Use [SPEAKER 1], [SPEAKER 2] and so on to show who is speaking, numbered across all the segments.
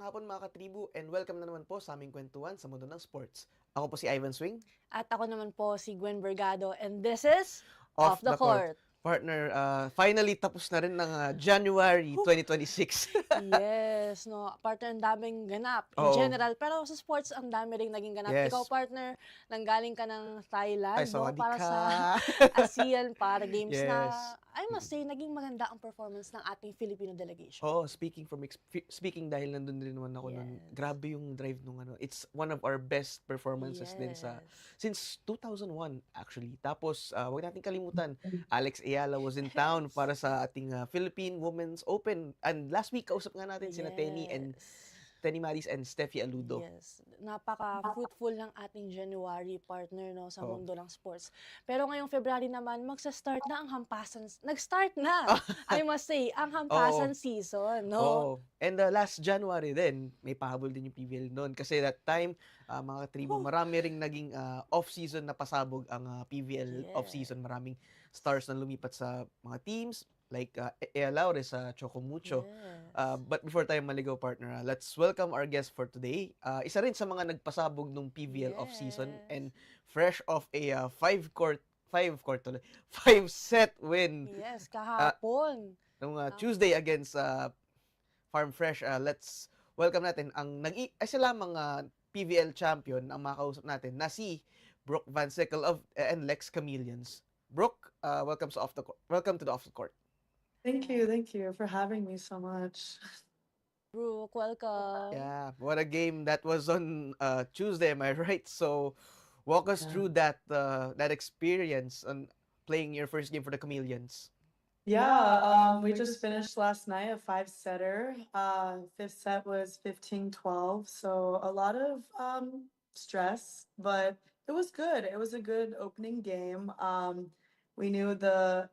[SPEAKER 1] hapon mga katribu and welcome na naman po sa aming kwentuhan sa mundo ng sports. Ako po si Ivan Suing,
[SPEAKER 2] At ako naman po si Gwen Bergado and this is
[SPEAKER 1] off
[SPEAKER 2] Off the
[SPEAKER 1] the court.
[SPEAKER 2] Court.
[SPEAKER 1] Partner, finally tapos na rin ng January 2026.
[SPEAKER 2] Yes, no, partner, ang daming ganap in
[SPEAKER 1] Oo,
[SPEAKER 2] general. Pero sa sports, ang dami ring naging ganap. Ikaw,
[SPEAKER 1] yes.
[SPEAKER 2] partner, nanggaling ka ng
[SPEAKER 1] Ay,
[SPEAKER 2] Thailand, no?
[SPEAKER 1] sawadee
[SPEAKER 2] Para sa
[SPEAKER 1] ka.
[SPEAKER 2] ASEAN Para Games na,
[SPEAKER 1] Yes.
[SPEAKER 2] I must say, naging maganda ang performance ng ating Filipino delegation.
[SPEAKER 1] Oh, speaking dahil nandun din naman ako nun,
[SPEAKER 2] Yes.
[SPEAKER 1] grabe yung drive nung ano. It's one of our best performances din sa
[SPEAKER 2] Yes.
[SPEAKER 1] since 2001 actually. Tapos wag nating kalimutan, Alex Ayala was in town para sa ating Philippine Women's Open. And last week kausap nga natin sina Tenny Maris and Steffi Aludo.
[SPEAKER 2] Yes. Napaka-fruitful ng ating January, partner, no, sa
[SPEAKER 1] Oo.
[SPEAKER 2] mundo ng sports. Pero ngayong February naman, magsa-start na ang hampasan. Nag-start na, I must say, ang hampasan
[SPEAKER 1] Oo.
[SPEAKER 2] season, no?
[SPEAKER 1] Oo. And last January din, may pahabol din yung PBL noon. Kasi that time, mga katribo, marami ring naging off-season na pasabog ang PBL
[SPEAKER 2] Yeah.
[SPEAKER 1] off-season. Maraming stars na lumipat sa mga teams, like Ea Laure sa Chocomucho.
[SPEAKER 2] Yes.
[SPEAKER 1] But before tayo maligaw, partner, let's welcome our guest for today. Isa rin sa mga nagpasabog nung PBL off-season
[SPEAKER 2] Yes.
[SPEAKER 1] and fresh off a five set win
[SPEAKER 2] Yes, kahapon.
[SPEAKER 1] nung Tuesday against Farm Fresh. Let's welcome natin ang isa lamang PVL champion ang makausap natin na si Brooke Van Sickle of Nxled Chameleons. Brooke, welcome to the Off the Court.
[SPEAKER 3] Thank you for having me so much.
[SPEAKER 2] Brooke, welcome.
[SPEAKER 1] Yeah, what a game that was on Tuesday, am I right? So, walk us
[SPEAKER 3] Yeah.
[SPEAKER 1] through that experience on playing your first game for the Chameleons.
[SPEAKER 3] Yeah, we just finished last night a five-setter. Fifth set was 15-12, so a lot of stress, but it was good. It was a good opening game. We knew the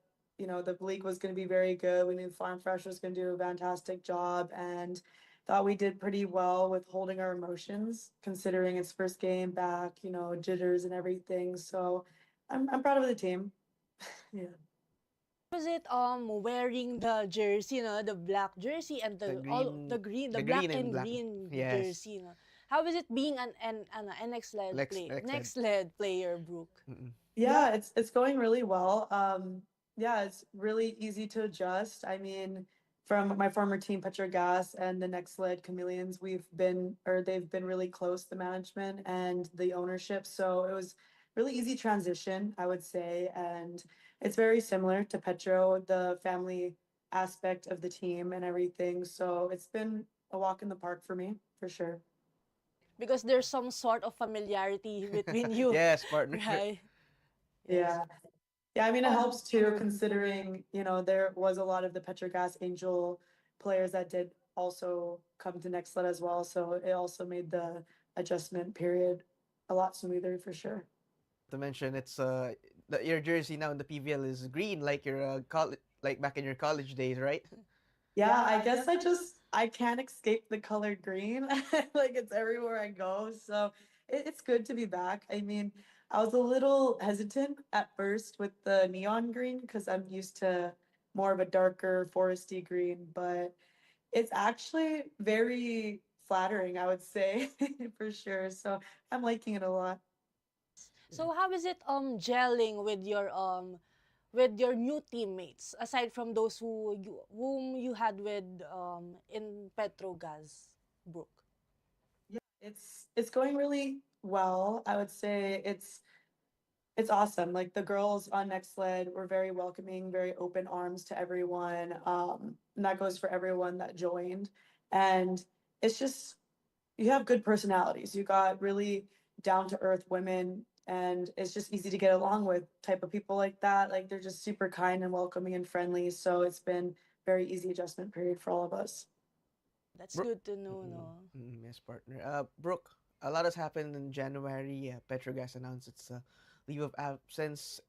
[SPEAKER 3] league was going to be very good. We knew Farm Fresh was going to do a fantastic job, and thought we did pretty well with holding our emotions, considering it's first game back, jitters and everything. So I'm proud of the team. Yeah.
[SPEAKER 2] Was it wearing the jersey, no, the black jersey and
[SPEAKER 1] The
[SPEAKER 2] the
[SPEAKER 1] green
[SPEAKER 2] black
[SPEAKER 1] and
[SPEAKER 2] and
[SPEAKER 1] black.
[SPEAKER 2] green
[SPEAKER 1] Yes.
[SPEAKER 2] jersey, no? How is it being an Nxled Nxled player, Brooke?
[SPEAKER 1] Mm-mm.
[SPEAKER 3] Yeah, it's going really well. Yeah, it's really easy to adjust. I mean, from my former team, Petrogas and the Nxled Chameleons, they've been really close, the management and the ownership. So it was really easy transition, I would say. And it's very similar to Petro, the family aspect of the team and everything. So it's been a walk in the park for me, for sure.
[SPEAKER 2] Because there's some sort of familiarity between you,
[SPEAKER 1] Yes, partner.
[SPEAKER 2] right?
[SPEAKER 3] Yeah. Yeah, I mean, it helps too, considering, there was a lot of the Petrogas Angel players that did also come to Nxled as well. So it also made the adjustment period a lot smoother for sure.
[SPEAKER 1] To mention, it's your jersey now in the PVL is green, like your like back in your college days, right?
[SPEAKER 3] Yeah, I guess I can't escape the color green. Like it's everywhere I go. So it's good to be back. I mean, I was a little hesitant at first with the neon green because I'm used to more of a darker foresty green, but it's actually very flattering, I would say, for sure. So I'm liking it a lot.
[SPEAKER 2] So how is it gelling with your new teammates aside from those whom you had with in Petrogas, Brooke?
[SPEAKER 3] Yeah, it's going really well. I would say it's awesome. Like the girls on Nxled were very welcoming, very open arms to everyone. And that goes for everyone that joined. And it's just you have good personalities. You got really down to earth women, and it's just easy to get along with type of people like that. Like they're just super kind and welcoming and friendly. So it's been very easy adjustment period for all of us.
[SPEAKER 2] That's
[SPEAKER 1] Bro-
[SPEAKER 2] good to know, no?
[SPEAKER 1] Yes, partner. Brooke, a lot has happened in January. Petrogas announced its leave of absence.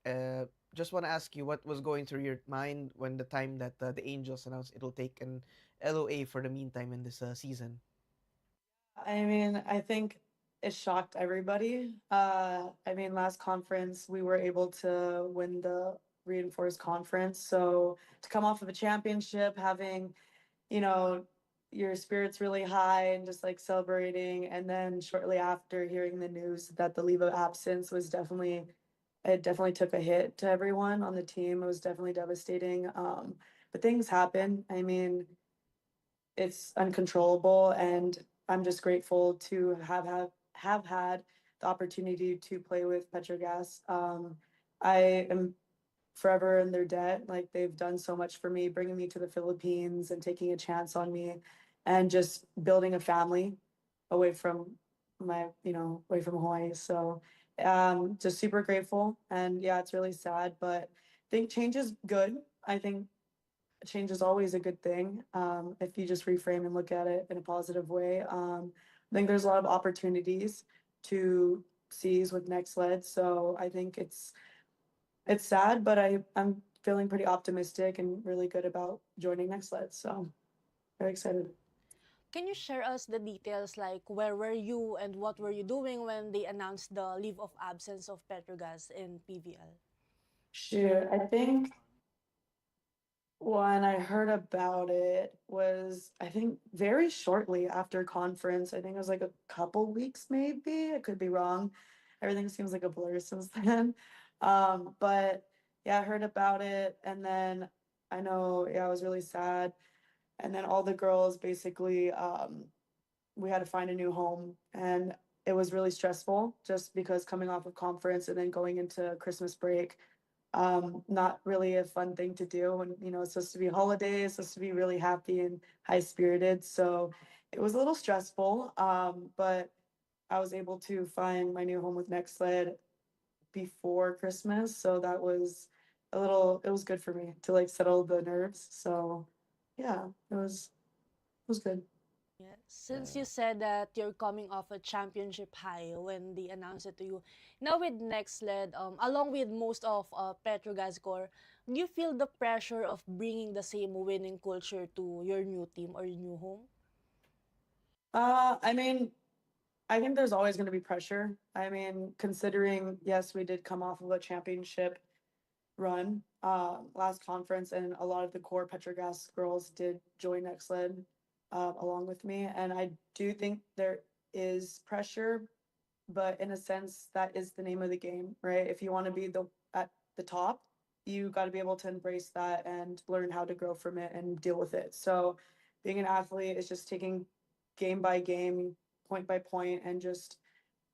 [SPEAKER 1] Just want to ask you what was going through your mind when the time that the Angels announced it'll take an LOA for the meantime in this season.
[SPEAKER 3] I mean, I think it shocked everybody. I mean, last conference we were able to win the reinforced conference. So to come off of a championship, having, you know, your spirits really high and just like celebrating. And then shortly after hearing the news that the leave of absence was definitely, it definitely took a hit to everyone on the team. It was definitely devastating. But things happen. I mean, it's uncontrollable, and I'm just grateful to have had the opportunity to play with Petrogas. I am forever in their debt. Like, they've done so much for me, bringing me to the Philippines and taking a chance on me, and just building a family away from away from Hawaii. So, just super grateful. And yeah, it's really sad, but I think change is good. I think change is always a good thing, if you just reframe and look at it in a positive way. I think there's a lot of opportunities to seize with Nxled, so I think it's sad, but I'm feeling pretty optimistic and really good about joining Nxled. So very excited.
[SPEAKER 2] Can you share us the details, like where were you and what were you doing when they announced the leave of absence of Petrogas in PVL?
[SPEAKER 3] Sure, I think when I heard about it was, I think, very shortly after conference. I think it was like a couple weeks, maybe. I could be wrong. Everything seems like a blur since then. But yeah, I heard about it, and then I know, yeah, I was really sad. And then all the girls basically, we had to find a new home, and it was really stressful just because coming off of conference and then going into Christmas break, not really a fun thing to do. And it's supposed to be holidays, supposed to be really happy and high spirited, so it was a little stressful. But I was able to find my new home with Nxled before Christmas, so that was it was good for me to like settle the nerves. So yeah, it was good.
[SPEAKER 2] Yeah. Since
[SPEAKER 1] Yeah.
[SPEAKER 2] you said that you're coming off a championship high when they announced it to you, now with Nextled, along with most of Petrogas core, do you feel the pressure of bringing the same winning culture to your new team or your new home?
[SPEAKER 3] I mean, I think there's always going to be pressure. I mean, considering, yes, we did come off of a championship run last conference, and a lot of the core Petrogas girls did join Nxled along with me. And I do think there is pressure, but in a sense, that is the name of the game, right? If you want to be at the top, you got to be able to embrace that and learn how to grow from it and deal with it. So, being an athlete is just taking game by game, point by point, and just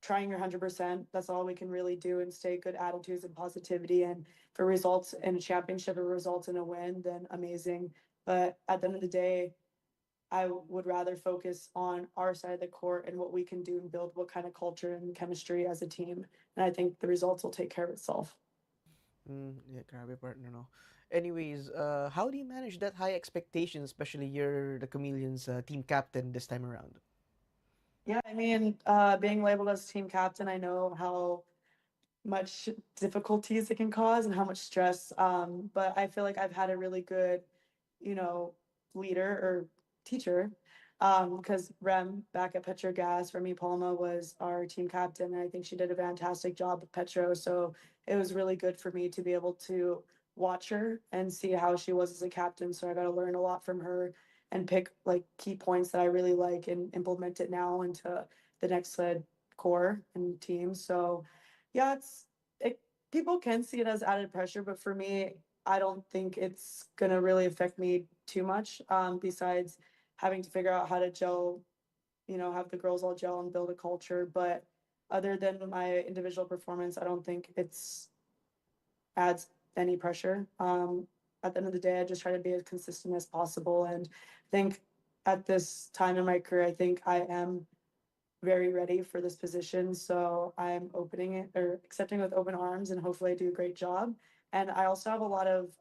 [SPEAKER 3] trying your 100%. That's all we can really do, and stay good attitudes and positivity. And if it results in a championship or results in a win, then amazing. But at the end of the day, I would rather focus on our side of the court and what we can do and build what kind of culture and chemistry as a team. And I think the results will take care of itself.
[SPEAKER 1] Yeah, grabe partner, no. Anyways, how do you manage that high expectation, especially you're the Chameleons team captain this time around?
[SPEAKER 3] Yeah, I mean, being labeled as team captain, I know how much difficulties it can cause and how much stress. But I feel like I've had a really good, you know, leader or teacher. Because Rem back at Petrogas, Remy Palma was our team captain, and I think she did a fantastic job with Petro. So it was really good for me to be able to watch her and see how she was as a captain. So I got to learn a lot from her and pick like key points that I really like and implement it now into the Nxled core and team. So yeah, it people can see it as added pressure, but for me, I don't think it's gonna really affect me too much. Besides having to figure out how to gel, have the girls all gel and build a culture. But other than my individual performance, I don't think it's adds any pressure. At the end of the day, I just try to be as consistent as possible, and I think at this time in my career, I think I am very ready for this position. So I'm opening it or accepting with open arms, and hopefully I do a great job. And I also have a lot of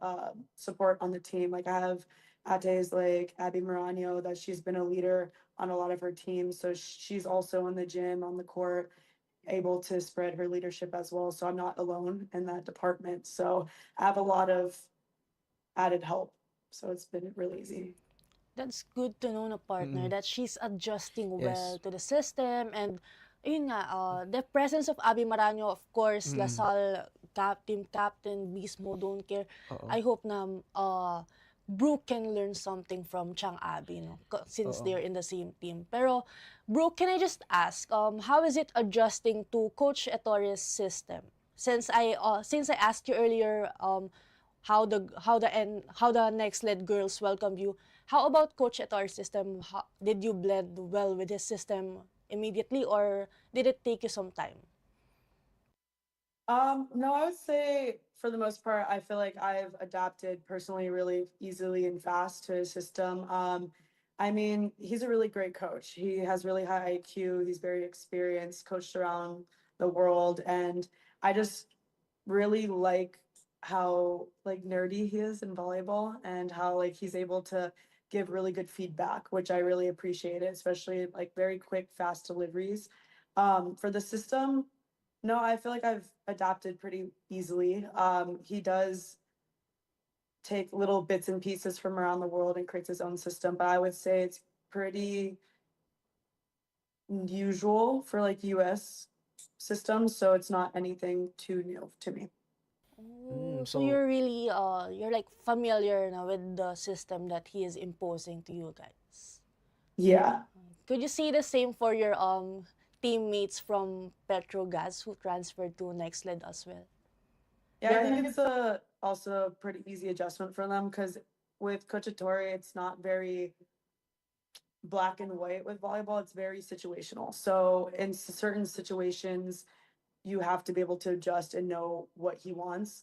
[SPEAKER 3] support on the team. Like, I have Ate's like Abby Morano, that she's been a leader on a lot of her teams. So she's also in the gym, on the court, able to spread her leadership as well. So I'm not alone in that department. So I have a lot of added help. So it's been really easy.
[SPEAKER 2] That's good to know, na partner,
[SPEAKER 1] Mm,
[SPEAKER 2] that she's adjusting well
[SPEAKER 1] yes.
[SPEAKER 2] to the system. And yun nga, the presence of Abby Maranyo, of course,
[SPEAKER 1] Mm,
[SPEAKER 2] Lasal team captain, Beast Mode, don't care.
[SPEAKER 1] oo.
[SPEAKER 2] I hope na Brooke can learn something from Chang Abi, since
[SPEAKER 1] Oo.
[SPEAKER 2] they're in the same team. Pero, Brooke, can I just ask, how is it adjusting to Coach Ettores' system? Since I asked you earlier, how the Nxled girls welcome you, how about Coach Ettores' system? Did you blend well with his system immediately, or did it take you some time?
[SPEAKER 3] No, I would say for the most part, I feel like I've adapted personally really easily and fast to his system. I mean, he's a really great coach. He has really high IQ. He's very experienced, coached around the world, and I just really like how like nerdy he is in volleyball and how like he's able to give really good feedback, which I really appreciate it, especially like very quick, fast deliveries. For the system, no, I feel like I've adapted pretty easily. He does take little bits and pieces from around the world and creates his own system, but I would say it's pretty usual for like US systems, so it's not anything too new to me.
[SPEAKER 2] Oh, so
[SPEAKER 1] So
[SPEAKER 2] you're like familiar now with the system that he is imposing to you guys.
[SPEAKER 3] Yeah.
[SPEAKER 2] Could you say the same for your teammates from Petrogas who transferred to Nxled as well?
[SPEAKER 3] Yeah, I think it's a also a pretty easy adjustment for them because with Kochatori, it's not very black and white with volleyball. It's very situational. So in certain situations, you have to be able to adjust and know what he wants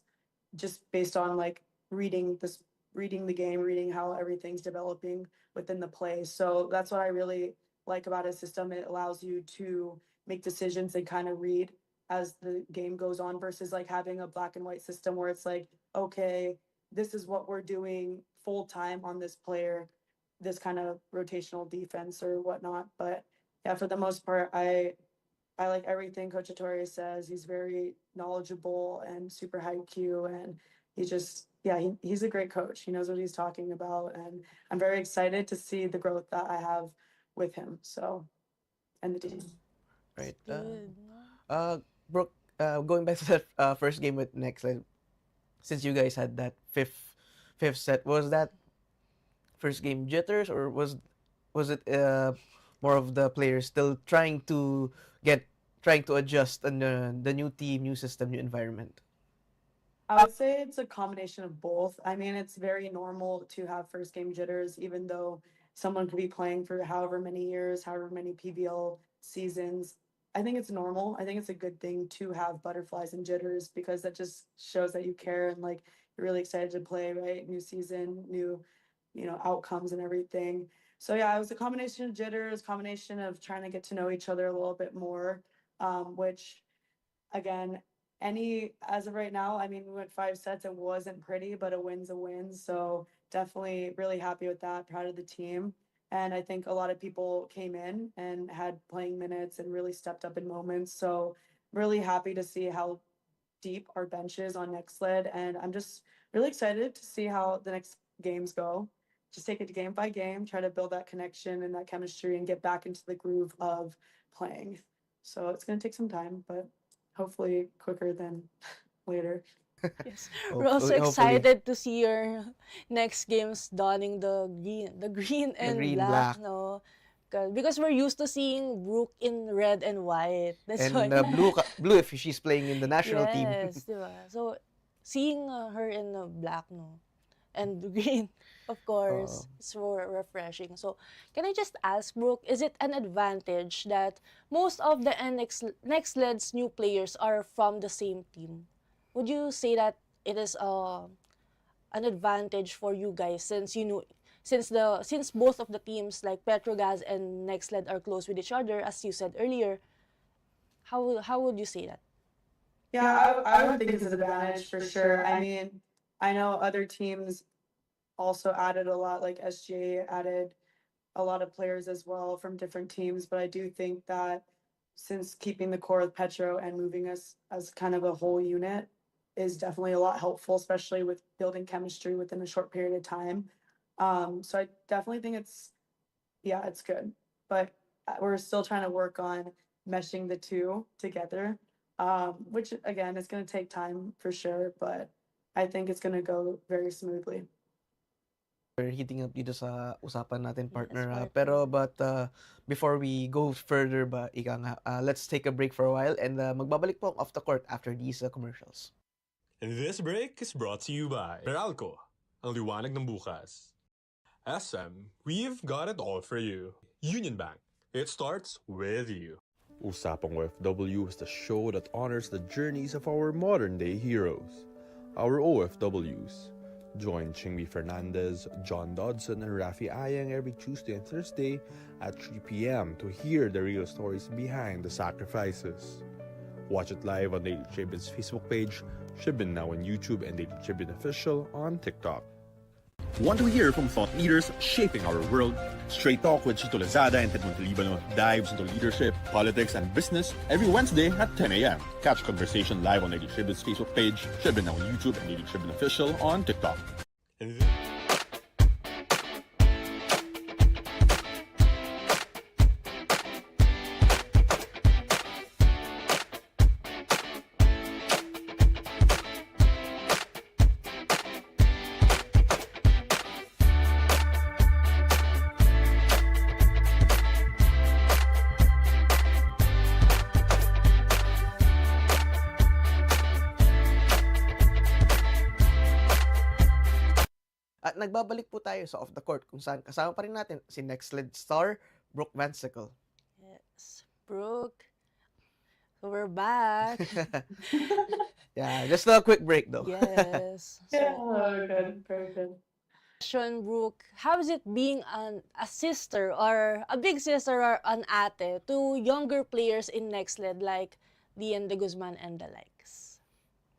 [SPEAKER 3] just based on like reading the game, reading how everything's developing within the play. So that's what I really like about his system. It allows you to make decisions and kind of read as the game goes on versus like having a black and white system where it's like, okay, this is what we're doing full time on this player, this kind of rotational defense or whatnot. But yeah, for the most part, I like everything Coach Ettore says. He's very knowledgeable and super high Q, and he's a great coach. He knows what he's talking about, and I'm very excited to see the growth that I have with him. So, and the team.
[SPEAKER 2] It's
[SPEAKER 1] right.
[SPEAKER 2] good.
[SPEAKER 1] Brooke, going back to that first game with Next, like, since you guys had that fifth set, was that first game jitters, or was it more of the players still get trying to adjust on the new team, new system, new environment?
[SPEAKER 3] I would say it's a combination of both. I mean, it's very normal to have first game jitters, even though someone could be playing for however many years, however many PBL seasons. I think it's normal. I think it's a good thing to have butterflies and jitters because that just shows that you care and like you're really excited to play, right? New season, new, outcomes and everything. So yeah, it was a combination of jitters, combination of trying to get to know each other a little bit more, which again, any as of right now, I mean, we went 5 sets. It wasn't pretty, but a win's a win. So definitely really happy with that. Proud of the team. And I think a lot of people came in and had playing minutes and really stepped up in moments. So really happy to see how deep our bench is on Nxled. And I'm just really excited to see how the next games go. Just take it game by game, try to build that connection and that chemistry and get back into the groove of playing. So it's going to take some time, but hopefully quicker than later.
[SPEAKER 2] Yes, we're also
[SPEAKER 1] Hopefully,
[SPEAKER 2] excited to see your next games donning the green
[SPEAKER 1] the
[SPEAKER 2] and
[SPEAKER 1] green
[SPEAKER 2] black,
[SPEAKER 1] black
[SPEAKER 2] no, because we're used to seeing Brooke in red and white. That's
[SPEAKER 1] and
[SPEAKER 2] why.
[SPEAKER 1] blue if she's playing in the national team.
[SPEAKER 2] Yes, diba? So seeing her in black, no, and green, of
[SPEAKER 1] uh,
[SPEAKER 2] course, it's more refreshing. So, can I just ask, Brooke, is it an advantage that most of the Nxled's new players are from the same team? Would you say that it is an advantage for you guys since since both of the teams like Petrogas and Nxled are close with each other, as you said earlier? How would you say that?
[SPEAKER 3] Yeah, I would think it's an advantage for sure. I mean, I know other teams also added a lot, like SGA added a lot of players as well from different teams, but I do think that since keeping the core with Petro and moving us as kind of a whole unit is definitely a lot helpful, especially with building chemistry within a short period of time. So I definitely think it's good, but we're still trying to work on meshing the two together, which again is going to take time for sure, but I think it's going to go very smoothly.
[SPEAKER 1] We're heating up dito sa usapan natin,
[SPEAKER 2] Yes,
[SPEAKER 1] partner.
[SPEAKER 2] partner.
[SPEAKER 1] Before we go further let's take a break for a while and magbabalik po ang Off the Court after these commercials.
[SPEAKER 4] And this break is brought to you by Meralco, ang liwanag ng bukas. SM, we've got it all for you. Union Bank, it starts with you.
[SPEAKER 5] Usapang OFW is the show that honors the journeys of our modern-day heroes, our OFWs. Join Chingmi Fernandez, John Dodson, and Rafi Ayang every Tuesday and Thursday at 3 p.m. to hear the real stories behind the sacrifices. Watch it live on Daily Tribune's Facebook page, Tribune Now on YouTube, and Daily Tribune Official on TikTok.
[SPEAKER 6] Want to hear from thought leaders shaping our world? Straight Talk with Chito Lazada and Ted Montalibano dives into leadership, politics, and business every Wednesday at 10 a.m. Catch conversation live on Daily Tribune's Facebook page, Tribune Now on YouTube, and Daily Tribune Official on TikTok.
[SPEAKER 4] And
[SPEAKER 1] At nagbabalik po tayo sa Off the Court kung saan kasama pa rin natin si Nxled star Brooke Van Sickle.
[SPEAKER 2] Yes, Brooke. So we're back.
[SPEAKER 1] Yeah, just a quick break though.
[SPEAKER 2] Yes.
[SPEAKER 3] Yeah,
[SPEAKER 2] So,
[SPEAKER 3] good, very good.
[SPEAKER 2] question, Brooke, how is it being a sister or a big sister or an ate to younger players in Nxled like Dian de Guzman and the likes?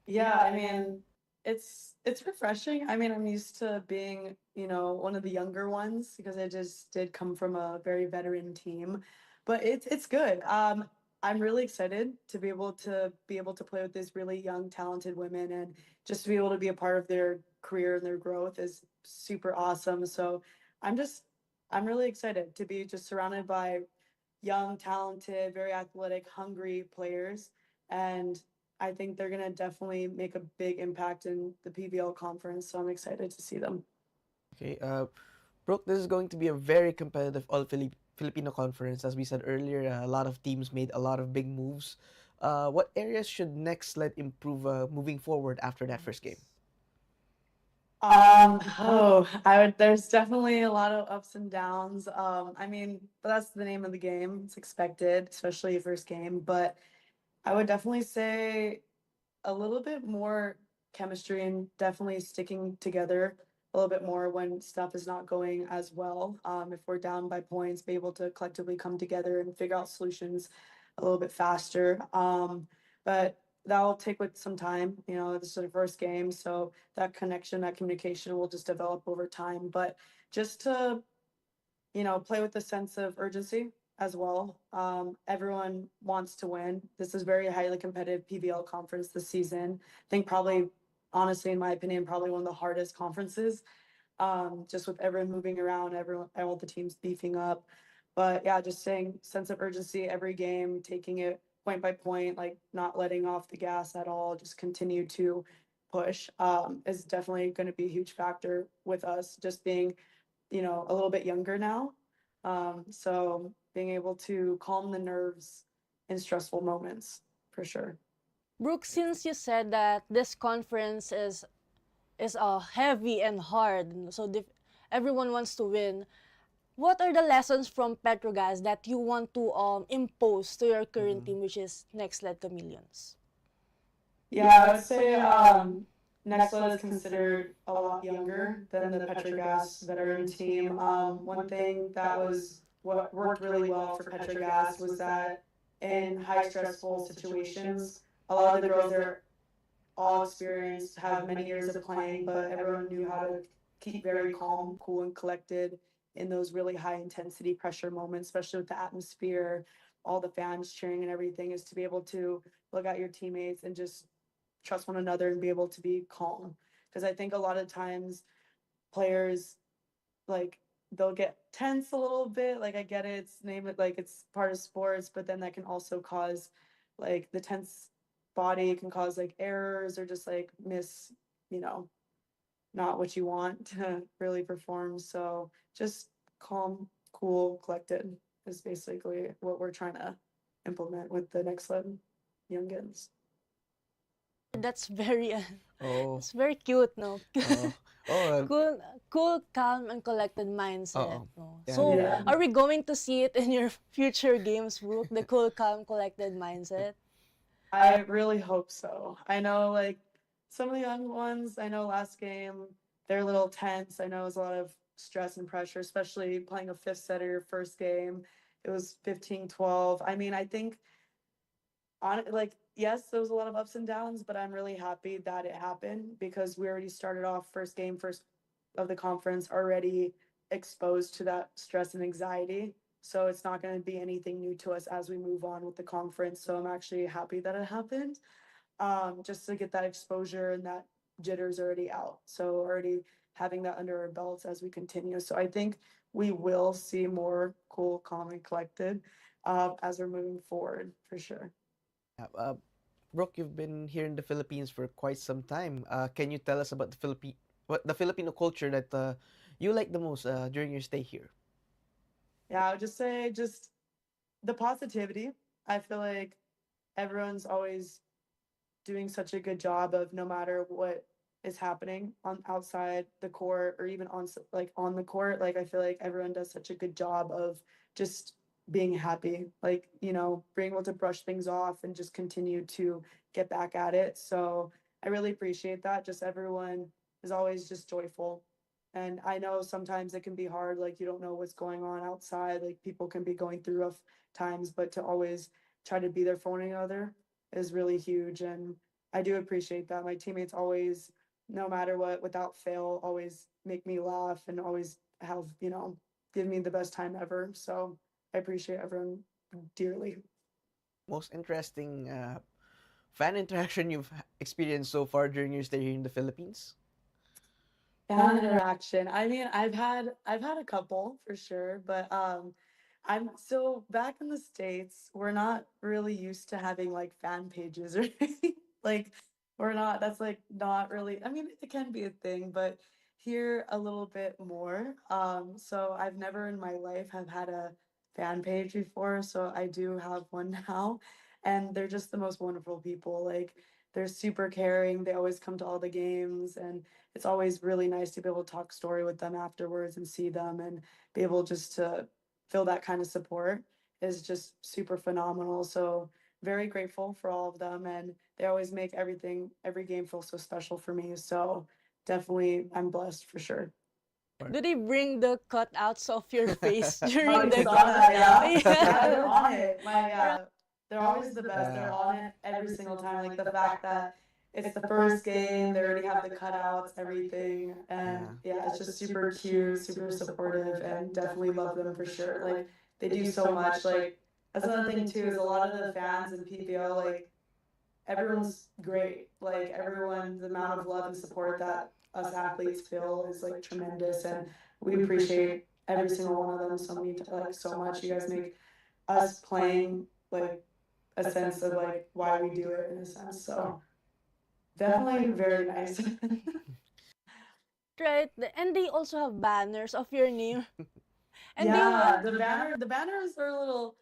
[SPEAKER 3] Yeah, I mean, it's refreshing. I mean, I'm used to being, one of the younger ones because I just did come from a very veteran team. But it's good. I'm really excited to be able to play with these really young, talented women and just to be able to be a part of their career and their growth is super awesome. So I'm really excited to be just surrounded by young, talented, very athletic, hungry players. And I think they're going to definitely make a big impact in the PVL conference. So I'm excited to see them.
[SPEAKER 1] Okay, Brooke, this is going to be a very competitive Filipino conference. As we said earlier, a lot of teams made a lot of big moves. What areas should Nxled improve moving forward after that first game?
[SPEAKER 3] There's definitely a lot of ups and downs. I mean, but that's the name of the game. It's expected, especially first game. But I would definitely say a little bit more chemistry and definitely sticking together a little bit more when stuff is not going as well. If we're down by points, be able to collectively come together and figure out solutions a little bit faster. But that'll take with some time. This is the first game, so that connection, that communication will just develop over time. But just to, play with a sense of urgency as well. Everyone wants to win. This is very highly competitive PVL conference this season. I think probably, honestly, in my opinion, probably one of the hardest conferences. Just with everyone moving around, all the teams beefing up. But yeah, just saying sense of urgency every game, taking it point by point, like not letting off the gas at all, just continue to push is definitely going to be a huge factor with us just being, a little bit younger now. So being able to calm the nerves in stressful moments for sure.
[SPEAKER 2] Brooke, since you said that this conference is heavy and hard, so everyone wants to win, what are the lessons from Petrogas that you want to impose to your current team, which is Nxled Chameleons?
[SPEAKER 3] Yeah, I would say Nxled is considered a lot younger than the Petrogas veteran team. One thing that was what worked really well for Petrogas was that in high stressful situations, a lot of the girls are all experienced, have many years of playing, but everyone knew how to keep very calm, cool, and collected in those really high intensity pressure moments, especially with the atmosphere, all the fans cheering and everything, is to be able to look at your teammates and just trust one another and be able to be calm. Because I think a lot of times players, like, they'll get tense a little bit. Like, I get it, it's part of sports, but then that can also cause, like, the tense body can cause like errors or just like not what you want to really perform. So just calm, cool, collected is basically what we're trying to implement with the Nxled youngins.
[SPEAKER 2] That's very
[SPEAKER 1] Oh,
[SPEAKER 2] it's very cute, no?
[SPEAKER 1] oh, oh,
[SPEAKER 2] Cool, calm, and collected mindset,
[SPEAKER 1] oh,
[SPEAKER 2] no?
[SPEAKER 1] yeah.
[SPEAKER 2] So,
[SPEAKER 3] Yeah.
[SPEAKER 2] are we going to see it in your future games, Brooke? The cool, calm, collected mindset?
[SPEAKER 3] I really hope so. I know, like, some of the young ones, I know last game, they're a little tense. I know it was a lot of stress and pressure, especially playing a fifth setter your first game. It was 15-12. I mean, I think on like yes, there was a lot of ups and downs, but I'm really happy that it happened because we already started off first game, first of the conference, already exposed to that stress and anxiety. So it's not going to be anything new to us as we move on with the conference. So I'm actually happy that it happened, just to get that exposure and that jitters already out. So already having that under our belts as we continue. So I think we will see more cool, calm, and collected as we're moving forward for sure.
[SPEAKER 1] Yeah, Brooke, you've been here in the Philippines for quite some time. Can you tell us about the Filipino culture that you like the most during your stay here?
[SPEAKER 3] Yeah, I would just say just the positivity. I feel like everyone's always doing such a good job of no matter what is happening on outside the court or even like on the court. Like I feel like everyone does such a good job of just being happy, like being able to brush things off and just continue to get back at it. So I really appreciate that. Just everyone is always just joyful. And I know sometimes it can be hard, like you don't know what's going on outside, like people can be going through rough times, but to always try to be there for one another is really huge. And I do appreciate that. My teammates always, no matter what, without fail, always make me laugh and always have, give me the best time ever. So I appreciate everyone dearly.
[SPEAKER 1] Most interesting fan interaction you've experienced so far during your stay here in the Philippines?
[SPEAKER 3] Fan interaction. I mean, I've had a couple for sure, but I'm so back in the States, we're not really used to having like fan pages or anything. Like we're not that's like not really, I mean, it can be a thing, but here a little bit more. So I've never in my life have had a fan page before, so I do have one now, and they're just the most wonderful people. Like they're super caring. They always come to all the games, and it's always really nice to be able to talk story with them afterwards and see them and be able just to feel that kind of support is just super phenomenal. So very grateful for all of them, and they always make every game feel so special for me. So definitely I'm blessed for sure.
[SPEAKER 2] Do they bring the cutouts of your face
[SPEAKER 3] Oh,
[SPEAKER 2] during
[SPEAKER 3] you
[SPEAKER 2] the
[SPEAKER 3] saw that, yeah? Yeah, they're
[SPEAKER 2] Yeah.
[SPEAKER 3] on it. They're always the best. They're on it every single time. Like the fact that it's the first game, they already have the cutouts, everything. And yeah, it's just super cute, super supportive, and definitely love them for sure. Like they do so much. Like that's another thing too, is a lot of the fans in PPL, like everyone's great. Like everyone, the amount of love and support that us athletes feel is like tremendous, and we appreciate every single one of them so much. You guys make us playing like a sense of like why we do it in a sense. So definitely very nice.
[SPEAKER 2] Right. And they also have banners of your name. And they
[SPEAKER 3] Yeah,
[SPEAKER 2] will.
[SPEAKER 3] the banners are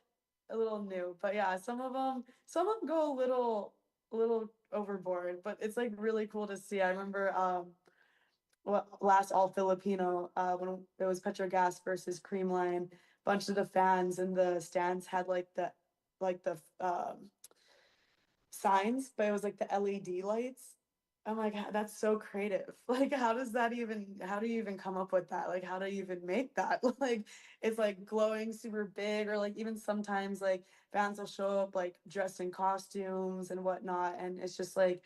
[SPEAKER 3] a little new, but yeah, some of them go a little overboard, but it's like really cool to see. I remember last all Filipino, when it was Petrogas versus Creamline, bunch of the fans in the stands had like the signs, but it was like the LED lights. I'm like, that's so creative. Like, how do you even come up with that? Like, how do you even make that? Like, it's like glowing super big, or like even sometimes like fans will show up like dressed in costumes and whatnot. And it's just like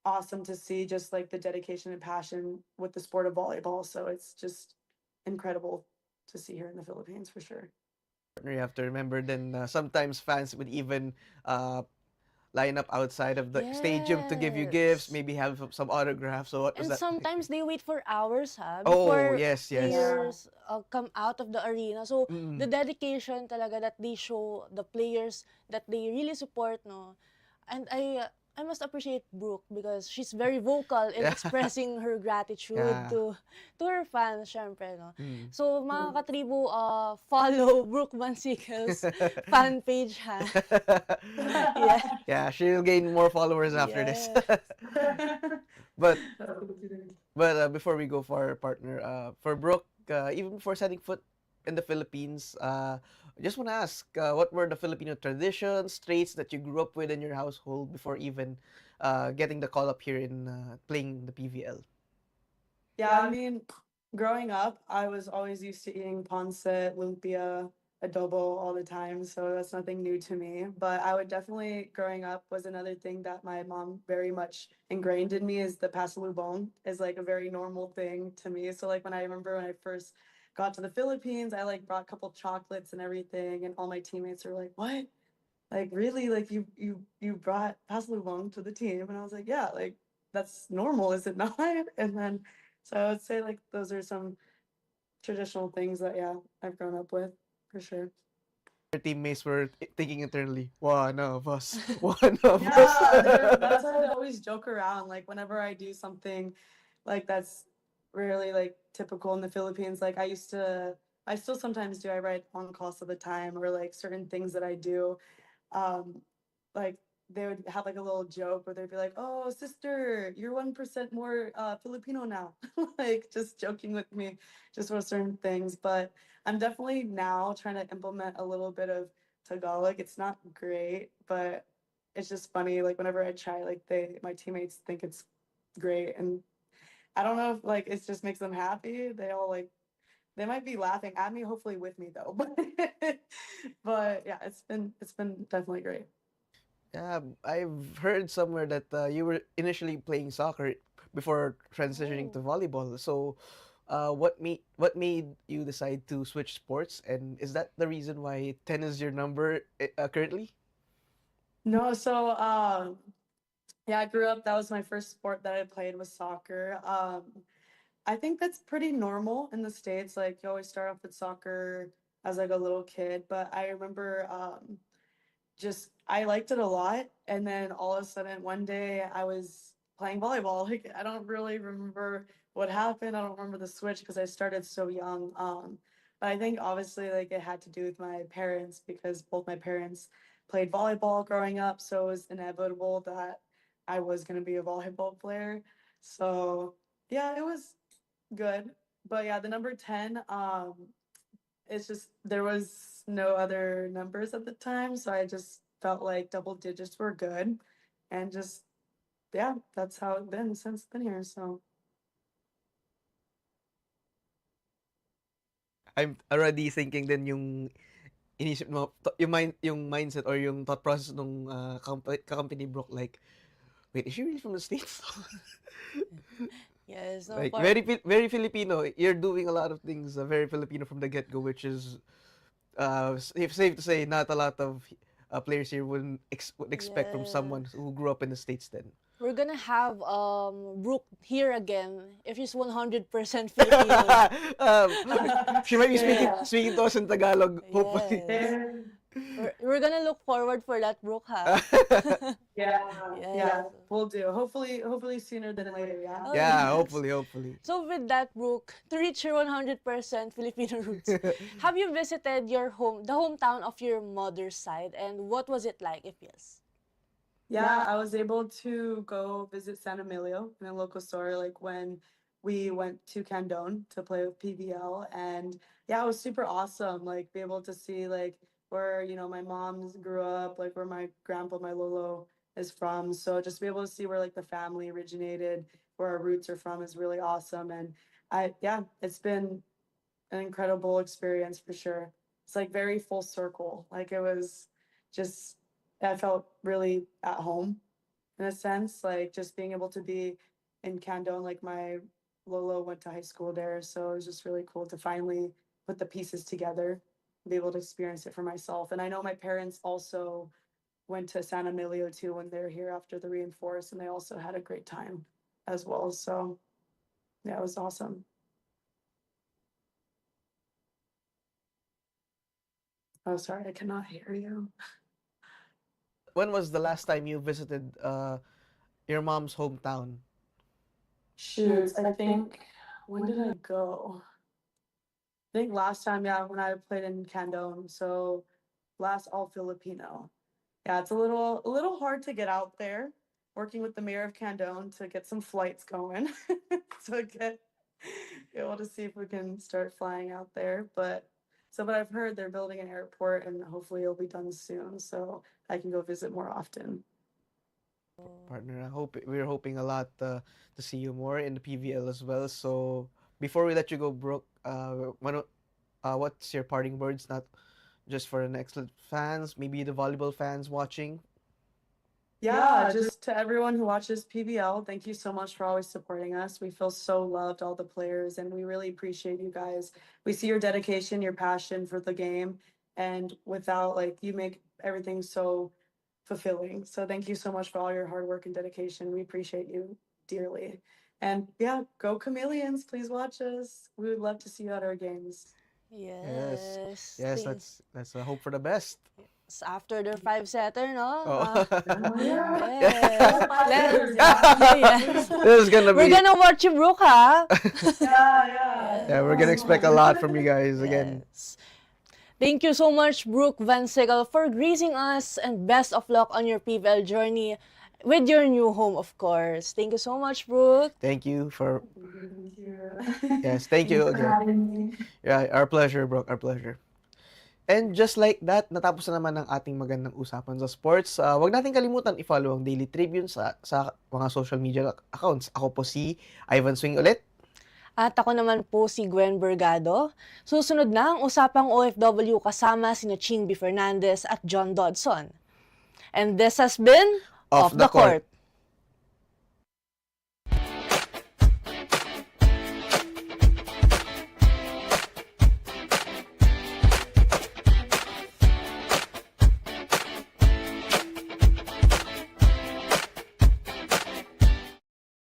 [SPEAKER 3] awesome to see just like the dedication and passion with the sport of volleyball. So it's just incredible to see here in the Philippines for sure.
[SPEAKER 1] You have to remember then sometimes fans would even uh, line up outside of the stadium to give you gifts,
[SPEAKER 2] Yes.
[SPEAKER 1] maybe have some autographs. So what was
[SPEAKER 2] And
[SPEAKER 1] that like?
[SPEAKER 2] sometimes they wait for hours,
[SPEAKER 1] Oh,
[SPEAKER 2] before
[SPEAKER 1] yes, yes.
[SPEAKER 3] Yeah.
[SPEAKER 2] players come out of the arena. So, the
[SPEAKER 1] Mm.
[SPEAKER 2] dedication talaga that they show, the players that they really support, no? And I must appreciate Brooke because she's very vocal in
[SPEAKER 1] Yeah.
[SPEAKER 2] expressing her gratitude
[SPEAKER 1] Yeah.
[SPEAKER 2] to her fans, syempre, no?
[SPEAKER 1] Mm.
[SPEAKER 2] So, mga katribo, follow Brooke Van Sickle's fan page, ha? Yeah.
[SPEAKER 1] Yeah, she'll gain more followers after this.
[SPEAKER 2] Yes.
[SPEAKER 1] But before we go for our partner, for Brooke, even before setting foot in the Philippines, I just want to ask, what were the Filipino traditions, traits that you grew up with in your household before even getting the call up here in playing the PVL?
[SPEAKER 3] Yeah, I mean, growing up, I was always used to eating pancit, lumpia, adobo all the time, so that's nothing new to me. But I would definitely, growing up, was another thing that my mom very much ingrained in me is the pasalubong is like a very normal thing to me. So like when I remember when I first got to the Philippines, I like brought a couple chocolates and everything, and all my teammates were like, "What? Like really? Like you brought pasalubong to the team?" And I was like, "Yeah, like that's normal, is it not?" And then so I would say like those are some traditional things that yeah, I've grown up with for sure.
[SPEAKER 1] Your teammates were thinking internally, one of us, one of us.
[SPEAKER 3] Yeah, that's why they always joke around. Like whenever I do something like that's really like typical in the Philippines, like I still sometimes do. I write on calls all the time or like certain things that I do. um, like they would have like a little joke where they'd be like, "Oh, sister, you're 1% more Filipino now," like just joking with me, just for certain things. But I'm definitely now trying to implement a little bit of Tagalog. It's not great, but it's just funny. Like whenever I try, like my teammates think it's great, and I don't know if like it just makes them happy. They all like they might be laughing at me, hopefully with me though. But yeah, it's been definitely great.
[SPEAKER 1] Yeah, I've heard somewhere that you were initially playing soccer before transitioning to
[SPEAKER 2] Oh.
[SPEAKER 1] volleyball. So, what made you decide to switch sports? And is that the reason why 10 is your number currently?
[SPEAKER 3] No, so yeah, I grew up, that was my first sport that I played was soccer. I think that's pretty normal in the States. Like you always start off with soccer as like a little kid, but I remember just I liked it a lot. And then all of a sudden one day I was playing volleyball. Like I don't really remember what happened. I don't remember the switch because I started so young. But I think obviously like it had to do with my parents because both my parents played volleyball growing up, so it was inevitable that I was gonna be a volleyball player. So yeah, it was good. But yeah, the number 10, it's just there was no other numbers at the time, so I just felt like double digits were good, and just yeah, that's how it's been since been here. So
[SPEAKER 1] I'm already thinking then yung inisip mo, yung mindset or yung thought process nung company Brooke, like, wait, is she really from the States?
[SPEAKER 2] Yes, no,
[SPEAKER 1] Like,
[SPEAKER 2] for
[SPEAKER 1] very Filipino. You're doing a lot of things very Filipino from the get-go, which is safe to say not a lot of players here would expect from someone
[SPEAKER 2] yes.
[SPEAKER 1] who grew up in the States then.
[SPEAKER 2] We're gonna have Brooke here again if she's 100% Filipino.
[SPEAKER 1] um, she might be speaking
[SPEAKER 3] yeah,
[SPEAKER 1] speaking to us in Tagalog, hopefully.
[SPEAKER 2] Yes.
[SPEAKER 3] there,
[SPEAKER 2] We're gonna look forward for that, Brooke, ha?
[SPEAKER 3] yeah,
[SPEAKER 2] Yes.
[SPEAKER 3] yeah, we'll do. Hopefully sooner than later. Yeah.
[SPEAKER 2] Oh,
[SPEAKER 1] Yeah,
[SPEAKER 2] yes.
[SPEAKER 1] hopefully.
[SPEAKER 2] So with that, Brooke, to reach your 100% Filipino roots, have you visited the hometown of your mother's side, and what was it like, if yes?
[SPEAKER 3] Yeah, I was able to go visit San Emilio in a local store like when we went to Candon to play with PVL, and yeah, it was super awesome. Like be able to see like where, my mom's grew up, like where my grandpa, my Lolo is from. So just be able to see where like the family originated, where our roots are from is really awesome. And yeah, it's been an incredible experience for sure. It's like very full circle. Like it was just, I felt really at home in a sense, like just being able to be in Candon, like my Lolo went to high school there. So it was just really cool to finally put the pieces together and be able to experience it for myself. And I know my parents also went to San Emilio too when they're here after the reinforce, and they also had a great time as well. So yeah, it was awesome. Oh, sorry, I cannot hear you.
[SPEAKER 1] when was the last time you visited your mom's hometown?
[SPEAKER 3] Shoot, I think, when did I go? I think last time, yeah, when I played in Candone, so last all Filipino. Yeah, it's a little hard to get out there, working with the mayor of Candone to get some flights going. to get be able to see if we can start flying out there. But I've heard they're building an airport and hopefully it'll be done soon, so I can go visit more often.
[SPEAKER 1] Partner, we're hoping a lot to see you more in the PVL as well. So before we let you go, Brooke, what's your parting words? Not just for the Nxled fans, maybe the volleyball fans watching.
[SPEAKER 3] Yeah, just to everyone who watches PBL, thank you so much for always supporting us. We feel so loved, all the players, and we really appreciate you guys. We see your dedication, your passion for the game, and without you make everything so fulfilling. So thank you so much for all your hard work and dedication. We appreciate you dearly. And yeah, go Chameleons. Please watch us. We would love to see you at our games.
[SPEAKER 2] Yes.
[SPEAKER 1] Yes, let's hope for the best.
[SPEAKER 2] After their 5-setter, no?
[SPEAKER 1] Oh.
[SPEAKER 2] Yes. Yes.
[SPEAKER 1] This is gonna
[SPEAKER 2] We're
[SPEAKER 1] be.
[SPEAKER 2] gonna watch you, Brooke, ha?
[SPEAKER 1] Yeah, we're gonna expect a lot from you guys again.
[SPEAKER 2] Yes. Thank you so much, Brooke Van Sickle, for gracing us, and best of luck on your PVL journey with your new home, of course. Thank you so much, Brooke.
[SPEAKER 1] Thank you for.
[SPEAKER 3] Thank you.
[SPEAKER 1] Yes, thank you
[SPEAKER 3] Thanks for
[SPEAKER 1] again.
[SPEAKER 3] having me.
[SPEAKER 1] Yeah, our pleasure, Brooke. Our pleasure. And just like that, natapos na naman ang ating magandang usapan sa sports. Huwag natin kalimutan i-follow ang Daily Tribune sa mga social media accounts. Ako po si Ivan Suing ulit.
[SPEAKER 2] At ako naman po si Gwen Bergado. Susunod na ang usapang OFW kasama sina Ching B. Fernandez at John Dodson. And this has been
[SPEAKER 1] Off the Court.